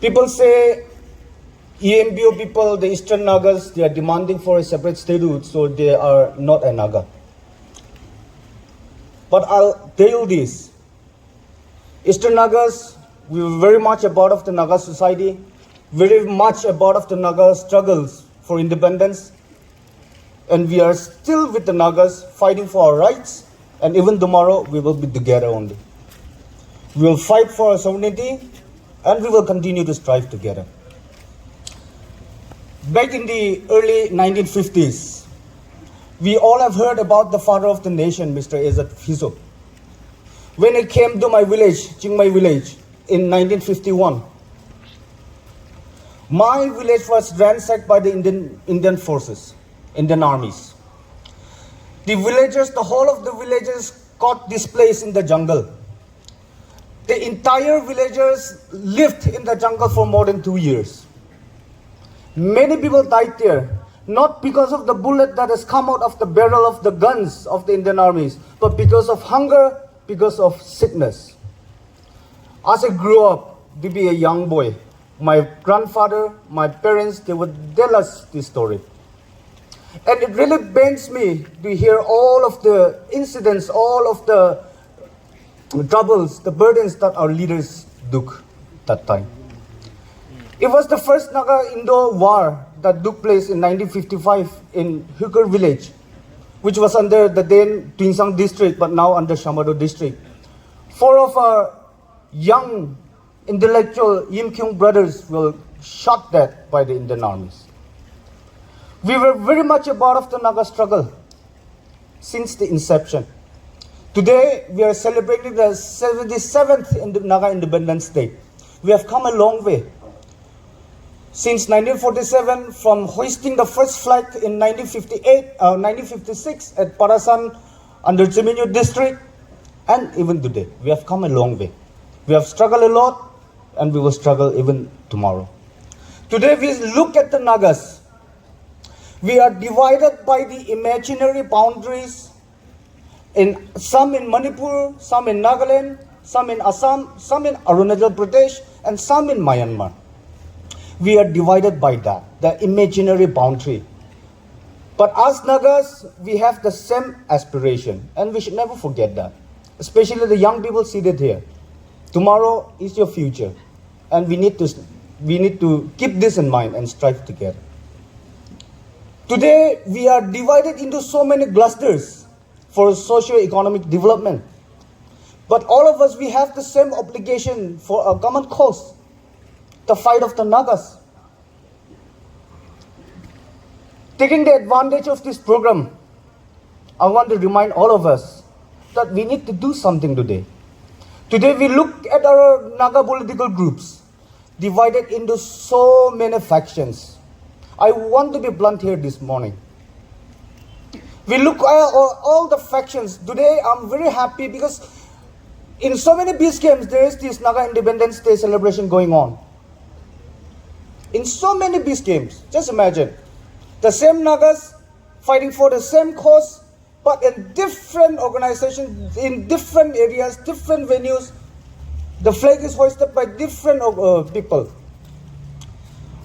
People say ENPO people, the Eastern Nagas, they are demanding for a separate statehood, so they are not a Naga. But I'll tell you this, Eastern Nagas, we were very much a part of the Naga society, very much a part of the Naga struggles for independence, and we are still with the Nagas fighting for our rights, and even tomorrow we will be together only. We will fight for our sovereignty, and we will continue to strive together. Back in the early 1950s, we all have heard about the father of the nation, Mr. Ezat Fiso. When he came to my village, Chingmak village, in 1951, my village was ransacked by the Indian forces, Indian armies. The villagers, the whole of the villagers got displaced in the jungle. The entire villagers lived in the jungle for more than 2 years. Many people died there, not because of the bullet that has come out of the barrel of the guns of the Indian armies, but because of hunger, because of sickness. As I grew up to be a young boy, my grandfather, my parents, they would tell us this story. And it really pains me to hear all of the incidents, all of the troubles, the burdens that our leaders took that time. It was the first Naga-Indo war that took place in 1955 in Hukar village, which was under the then Tuinsang district, but now under Shamado district. 4 of our young intellectual Yim Kyung brothers were shot dead by the Indian armies. We were very much a part of the Naga struggle since the inception. Today, we are celebrating the 77th Naga Independence Day. We have come a long way. Since 1947, from hoisting the first flag in 1956 at Parasan under Chiminyu district, and even today, we have come a long way. We have struggled a lot, and we will struggle even tomorrow. Today, we look at the Nagas. We are divided by the imaginary boundaries, some in Manipur, some in Nagaland, some in Assam, some in Arunachal Pradesh, and some in Myanmar. We are divided by that, the imaginary boundary. But as Nagas, we have the same aspiration, and we should never forget that. Especially the young people seated here. Tomorrow is your future, and we need to keep this in mind and strive together. Today, we are divided into so many clusters for socio-economic development. But all of us, we have the same obligation for a common cause, the fight of the Nagas. Taking the advantage of this program, I want to remind all of us that we need to do something today. Today we look at our Naga political groups, divided into so many factions. I want to be blunt here this morning. We look at all the factions. Today I'm very happy because in so many peace games there is this Naga Independence Day celebration going on. In so many peace games, just imagine, the same Nagas fighting for the same cause, but in different organizations, in different areas, different venues, the flag is hoisted by different people.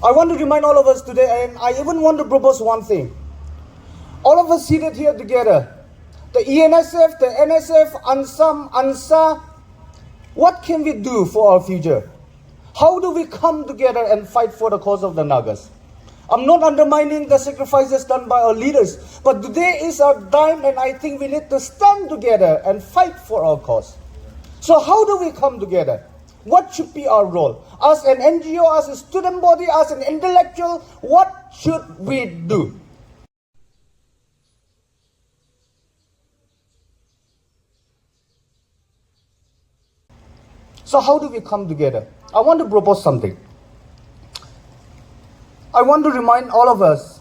I want to remind all of us today, and I even want to propose one thing. All of us seated here together, the ENSF, the NSF, ANSAM, ANSA, what can we do for our future? How do we come together and fight for the cause of the Nagas? I'm not undermining the sacrifices done by our leaders, but today is our time, and I think we need to stand together and fight for our cause. So how do we come together? What should be our role? As an NGO, as a student body, as an intellectual, what should we do? So how do we come together? I want to propose something. I want to remind all of us,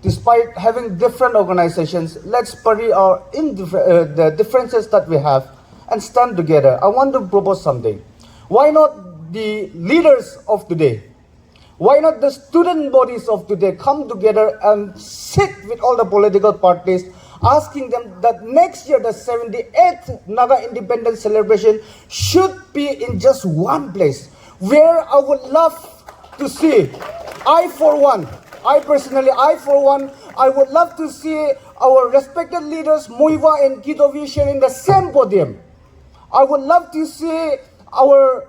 despite having different organizations, let's bury the differences that we have and stand together. I want to propose something. Why not the leaders of today? Why not the student bodies of today come together and sit with all the political parties, asking them that next year, the 78th Naga Independence celebration should be in just one place, where I would love to see, I for one, I would love to see our respected leaders, Muiwa and Kidovi, sharing the same podium. I would love to see our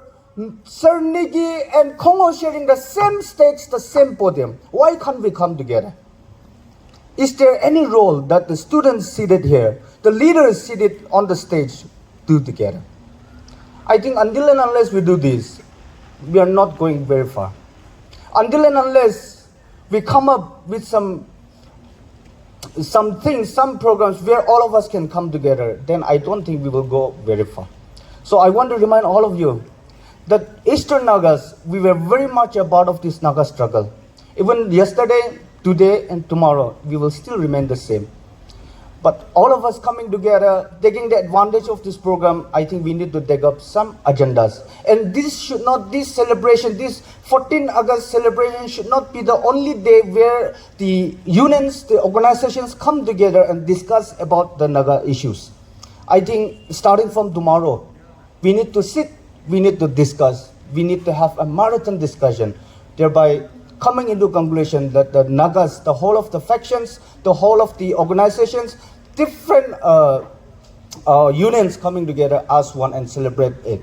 Sir Nigi and Kongo sharing the same stage, the same podium. Why can't we come together? Is there any role that the students seated here, the leaders seated on the stage, do together? I think until and unless we do this, we are not going very far. Until and unless we come up with some things, some programs where all of us can come together, then I don't think we will go very far. So I want to remind all of you that Eastern Nagas, we were very much a part of this Naga struggle. Even yesterday, today, and tomorrow, we will still remain the same. But all of us coming together, taking the advantage of this program, I think we need to take up some agendas. And this should not, this celebration, this 14 August celebration should not be the only day where the unions, the organizations come together and discuss about the Naga issues. I think starting from tomorrow, we need to sit, we need to discuss, we need to have a marathon discussion, thereby coming into conclusion that the Nagas, the whole of the factions, the whole of the organizations, different unions coming together as one and celebrate it.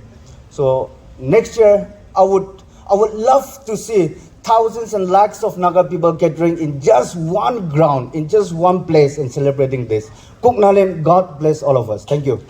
So next year, I would love to see thousands and lakhs of Naga people gathering in just one ground, in just one place and celebrating this. Kuknalen, God bless all of us. Thank you.